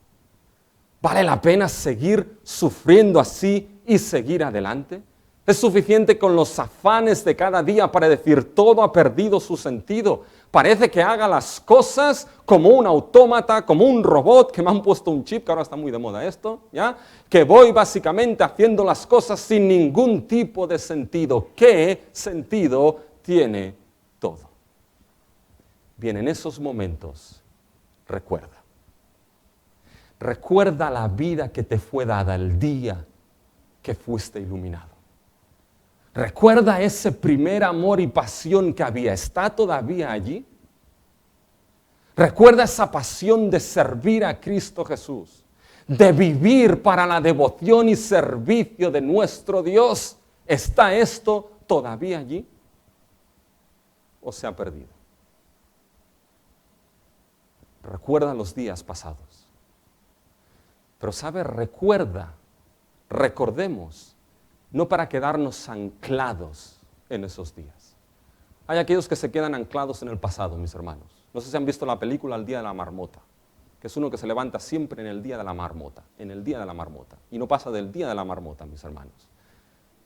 ¿Vale la pena seguir sufriendo así y seguir adelante? Es suficiente con los afanes de cada día para decir todo ha perdido su sentido. Parece que haga las cosas como un autómata, como un robot, que me han puesto un chip, que ahora está muy de moda esto, ¿ya? Que voy básicamente haciendo las cosas sin ningún tipo de sentido. ¿Qué sentido tiene todo? Bien, en esos momentos, recuerda. Recuerda la vida que te fue dada el día que fuiste iluminado. Recuerda ese primer amor y pasión que había. ¿Está todavía allí? Recuerda esa pasión de servir a Cristo Jesús, de vivir para la devoción y servicio de nuestro Dios. ¿Está esto todavía allí? ¿O se ha perdido? Recuerda los días pasados. Pero recordemos, no para quedarnos anclados en esos días. Hay aquellos que se quedan anclados en el pasado, mis hermanos. No sé si han visto la película El Día de la Marmota, que es uno que se levanta siempre en el Día de la Marmota, y no pasa del Día de la Marmota, mis hermanos.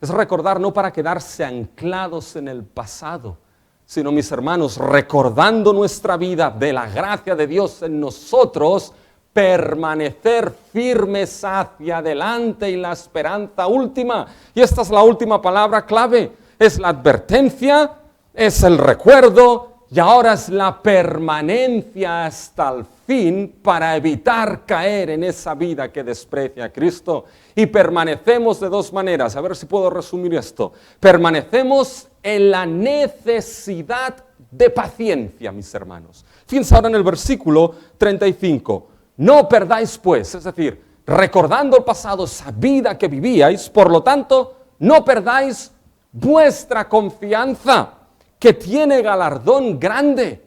Es recordar no para quedarse anclados en el pasado, sino, mis hermanos, recordando nuestra vida de la gracia de Dios en nosotros, permanecer firmes hacia adelante y la esperanza última. Y esta es la última palabra clave. Es la advertencia, es el recuerdo y ahora es la permanencia hasta el fin para evitar caer en esa vida que desprecia a Cristo. Y permanecemos de dos maneras. A ver si puedo resumir esto. Permanecemos en la necesidad de paciencia, mis hermanos. Fíjense ahora en el versículo 35. No perdáis pues, es decir, recordando el pasado, esa vida que vivíais, por lo tanto, no perdáis vuestra confianza, que tiene galardón grande.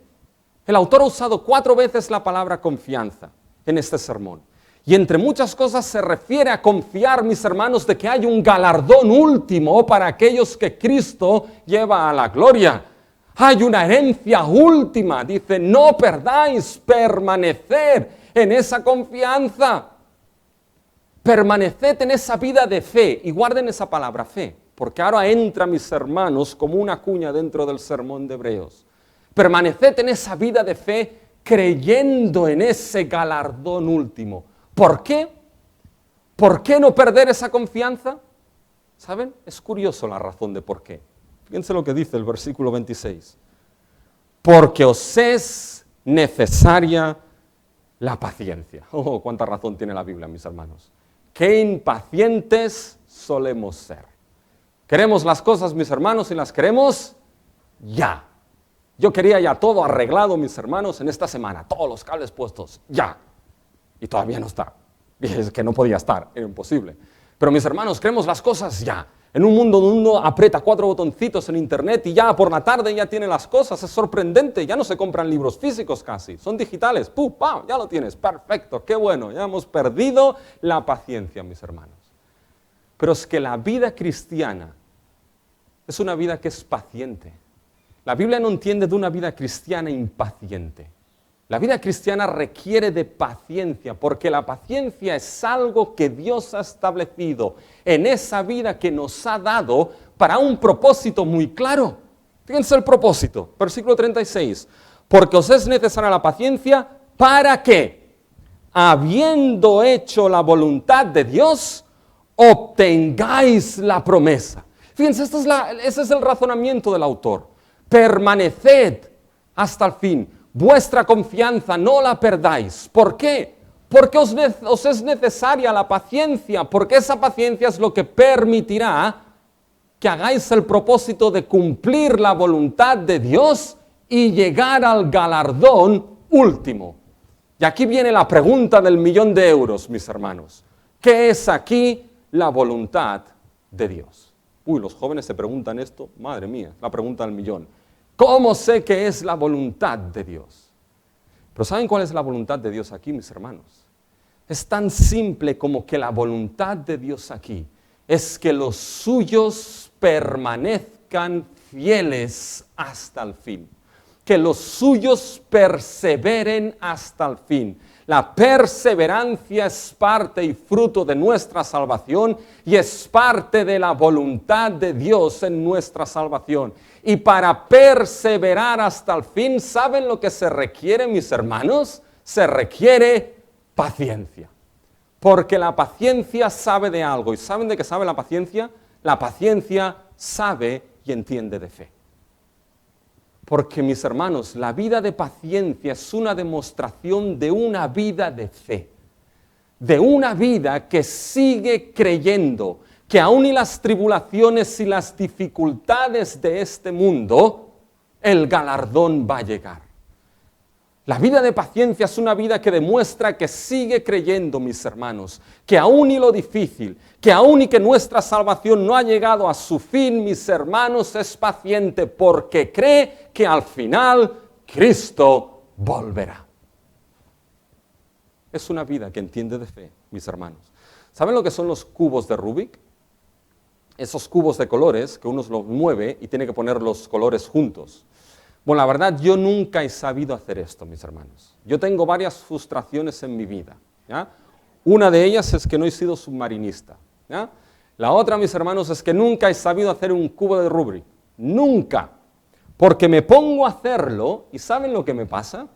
El autor ha usado 4 veces la palabra confianza en este sermón. Y entre muchas cosas se refiere a confiar, mis hermanos, de que hay un galardón último para aquellos que Cristo lleva a la gloria. Hay una herencia última, dice, no perdáis, permanecer en esa confianza. Permaneced en esa vida de fe y guarden esa palabra fe, porque ahora entra, mis hermanos, como una cuña dentro del sermón de Hebreos. Permaneced en esa vida de fe creyendo en ese galardón último. ¿Por qué? ¿Por qué no perder esa confianza? ¿Saben? Es curioso la razón de por qué. Fíjense lo que dice el versículo 26. Porque os es necesaria la paciencia. Oh, cuánta razón tiene la Biblia, mis hermanos. Qué impacientes solemos ser. Queremos las cosas, mis hermanos, y las queremos ya. Yo quería ya todo arreglado, mis hermanos, en esta semana. Todos los cables puestos, ya. Y todavía no está. Y es que no podía estar, era imposible. Pero, mis hermanos, queremos las cosas ya. En un mundo donde uno aprieta 4 botoncitos en internet y ya por la tarde ya tiene las cosas, es sorprendente, ya no se compran libros físicos casi, son digitales, ¡pum! ¡Pam! Ya lo tienes, perfecto, qué bueno, ya hemos perdido la paciencia, mis hermanos. Pero es que la vida cristiana es una vida que es paciente. La Biblia no entiende de una vida cristiana impaciente. La vida cristiana requiere de paciencia, porque la paciencia es algo que Dios ha establecido en esa vida que nos ha dado para un propósito muy claro. Fíjense el propósito, versículo 36. Porque os es necesaria la paciencia para que, habiendo hecho la voluntad de Dios, obtengáis la promesa. Fíjense, ese es el razonamiento del autor. Permaneced hasta el fin. Vuestra confianza no la perdáis. ¿Por qué? Porque os es necesaria la paciencia, porque esa paciencia es lo que permitirá que hagáis el propósito de cumplir la voluntad de Dios y llegar al galardón último. Y aquí viene la pregunta del $1.000.000, mis hermanos. ¿Qué es aquí la voluntad de Dios? Uy, los jóvenes se preguntan esto, madre mía, la pregunta del millón. ¿Cómo sé qué es la voluntad de Dios? Pero ¿saben cuál es la voluntad de Dios aquí, mis hermanos? Es tan simple como que la voluntad de Dios aquí es que los suyos permanezcan fieles hasta el fin. Que los suyos perseveren hasta el fin. La perseverancia es parte y fruto de nuestra salvación y es parte de la voluntad de Dios en nuestra salvación. Y para perseverar hasta el fin, ¿saben lo que se requiere, mis hermanos? Se requiere paciencia. Porque la paciencia sabe de algo. ¿Y saben de qué sabe la paciencia? La paciencia sabe y entiende de fe. Porque, mis hermanos, la vida de paciencia es una demostración de una vida de fe, de una vida que sigue creyendo que aun y las tribulaciones y las dificultades de este mundo, el galardón va a llegar. La vida de paciencia es una vida que demuestra que sigue creyendo, mis hermanos, que aun y lo difícil, que aun y que nuestra salvación no ha llegado a su fin, mis hermanos, es paciente porque cree que al final Cristo volverá. Es una vida que entiende de fe, mis hermanos. ¿Saben lo que son los cubos de Rubik? Esos cubos de colores que uno los mueve y tiene que poner los colores juntos. Bueno, la verdad, yo nunca he sabido hacer esto, mis hermanos. Yo tengo varias frustraciones en mi vida, ¿ya? Una de ellas es que no he sido submarinista, ¿ya? La otra, mis hermanos, es que nunca he sabido hacer un cubo de Rubik. Nunca. Porque me pongo a hacerlo y ¿saben lo que me pasa?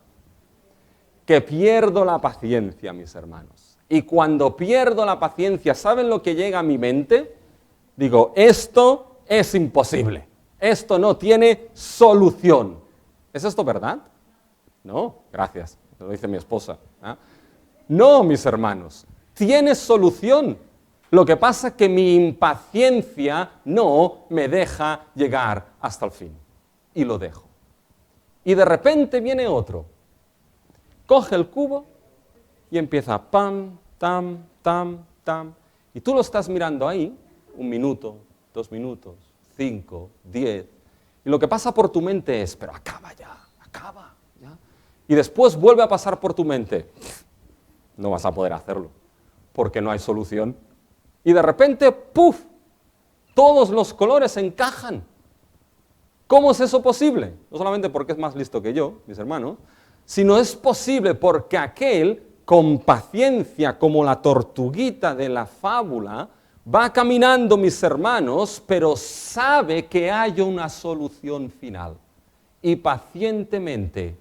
Que pierdo la paciencia, mis hermanos. Y cuando pierdo la paciencia, ¿saben lo que llega a mi mente? Digo, esto es imposible. Esto no tiene solución. ¿Es esto verdad? No, gracias, lo dice mi esposa. ¿Ah? No, mis hermanos, tiene solución. Lo que pasa es que mi impaciencia no me deja llegar hasta el fin. Y lo dejo. Y de repente viene otro. Coge el cubo y empieza pam, tam, tam, tam. Y tú lo estás mirando ahí, 1 minuto, 2 minutos, 5, 10, y lo que pasa por tu mente es, pero acaba ya, ya. Y después vuelve a pasar por tu mente, no vas a poder hacerlo, porque no hay solución. Y de repente, ¡puf!, todos los colores encajan. ¿Cómo es eso posible? No solamente porque es más listo que yo, mis hermanos, sino es posible porque aquel, con paciencia, como la tortuguita de la fábula, va caminando, mis hermanos, pero sabe que hay una solución final. Y pacientemente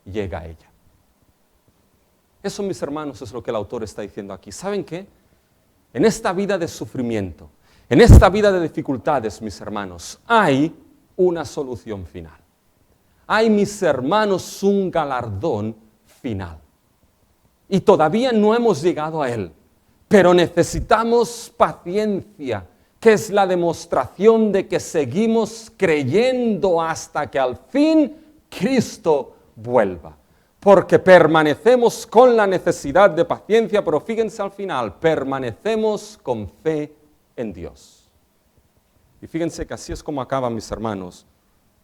llega a ella. Eso, mis hermanos, es lo que el autor está diciendo aquí. ¿Saben qué? En esta vida de sufrimiento, en esta vida de dificultades, mis hermanos, hay una solución final. Hay, mis hermanos, un galardón final. Y todavía no hemos llegado a él. Pero necesitamos paciencia, que es la demostración de que seguimos creyendo hasta que al fin Cristo vuelva. Porque permanecemos con la necesidad de paciencia, pero fíjense al final, permanecemos con fe en Dios. Y fíjense que así es como acaba, mis hermanos,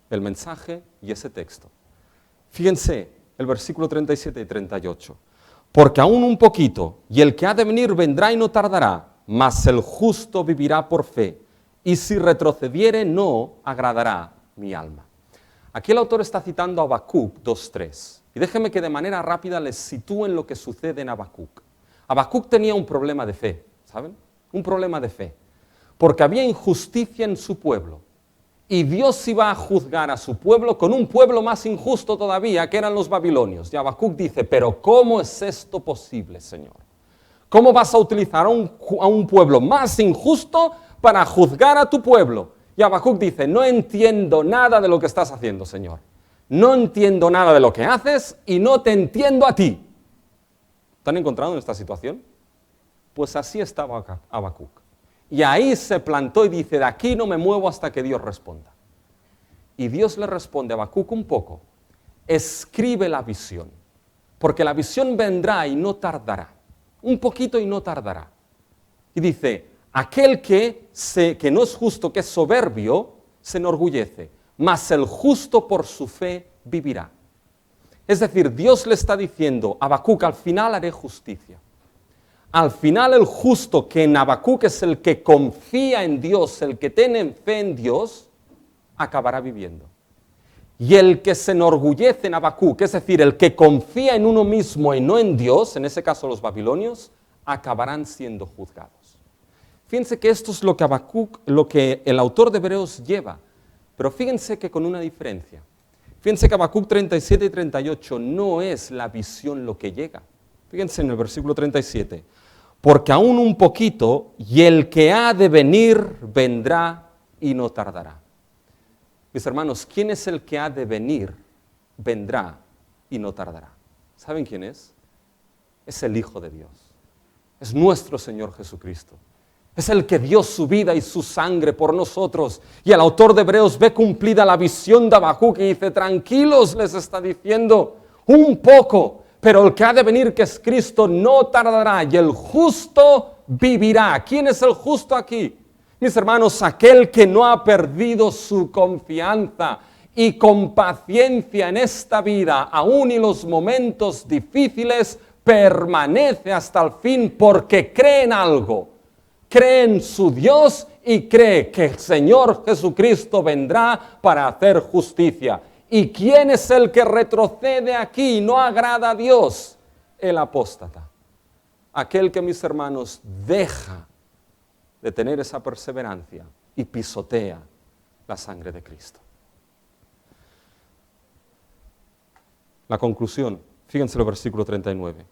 el mensaje y ese texto. Fíjense el versículo 37 y 38. Porque aún un poquito, y el que ha de venir vendrá y no tardará, mas el justo vivirá por fe, y si retrocediere no agradará mi alma. Aquí el autor está citando a Habacuc 2:3, y déjenme que de manera rápida les sitúe en lo que sucede en Habacuc. Habacuc tenía un problema de fe, ¿saben? Un problema de fe, porque había injusticia en su pueblo, y Dios iba a juzgar a su pueblo con un pueblo más injusto todavía, que eran los babilonios. Y Habacuc dice, pero ¿cómo es esto posible, Señor? ¿Cómo vas a utilizar a un pueblo más injusto para juzgar a tu pueblo? Y Habacuc dice, no entiendo nada de lo que estás haciendo, Señor. No entiendo nada de lo que haces y no te entiendo a ti. ¿Te han encontrado en esta situación? Pues así estaba Habacuc. Y ahí se plantó y dice, de aquí no me muevo hasta que Dios responda. Y Dios le responde a Habacuc un poco, escribe la visión, porque la visión vendrá y no tardará, un poquito y no tardará. Y dice, aquel que no es justo, que es soberbio, se enorgullece, mas el justo por su fe vivirá. Es decir, Dios le está diciendo, Habacuc, al final haré justicia. Al final el justo, que en Habacuc es el que confía en Dios, el que tiene fe en Dios, acabará viviendo. Y el que se enorgullece en Habacuc, es decir, el que confía en uno mismo y no en Dios, en ese caso los babilonios, acabarán siendo juzgados. Fíjense que esto es lo que Habacuc, lo que el autor de Hebreos lleva, pero fíjense que con una diferencia. Fíjense que Habacuc 37 y 38 no es la visión lo que llega. Fíjense en el versículo 37. Porque aún un poquito, y el que ha de venir vendrá y no tardará. Mis hermanos, ¿quién es el que ha de venir? Vendrá y no tardará. ¿Saben quién es? Es el Hijo de Dios. Es nuestro Señor Jesucristo. Es el que dio su vida y su sangre por nosotros. Y el autor de Hebreos ve cumplida la visión de Habacuc y dice, tranquilos, les está diciendo, un poco, pero el que ha de venir, que es Cristo, no tardará y el justo vivirá. ¿Quién es el justo aquí? Mis hermanos, aquel que no ha perdido su confianza y con paciencia en esta vida, aún en los momentos difíciles, permanece hasta el fin porque cree en algo. Cree en su Dios y cree que el Señor Jesucristo vendrá para hacer justicia. ¿Y quién es el que retrocede aquí y no agrada a Dios? El apóstata. Aquel que, mis hermanos, deja de tener esa perseverancia y pisotea la sangre de Cristo. La conclusión, fíjense el versículo 39.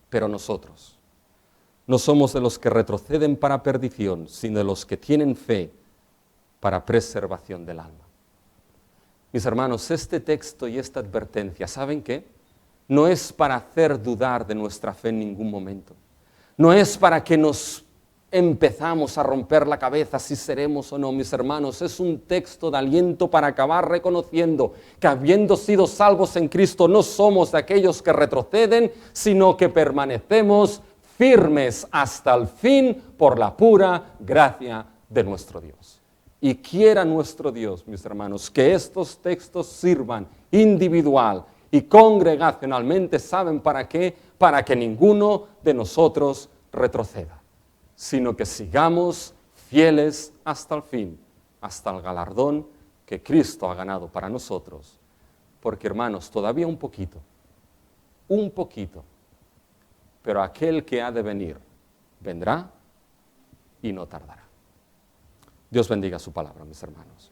Pero nosotros no somos de los que retroceden para perdición, sino de los que tienen fe para preservación del alma. Mis hermanos, este texto y esta advertencia, ¿saben qué? No es para hacer dudar de nuestra fe en ningún momento. No es para que nos empezamos a romper la cabeza si seremos o no, mis hermanos. Es un texto de aliento para acabar reconociendo que habiendo sido salvos en Cristo no somos de aquellos que retroceden, sino que permanecemos firmes hasta el fin por la pura gracia de nuestro Dios. Y quiera nuestro Dios, mis hermanos, que estos textos sirvan individual y congregacionalmente. ¿Saben para qué? Para que ninguno de nosotros retroceda, sino que sigamos fieles hasta el fin, hasta el galardón que Cristo ha ganado para nosotros. Porque, hermanos, todavía un poquito, pero aquel que ha de venir, vendrá y no tardará. Dios bendiga su palabra, mis hermanos.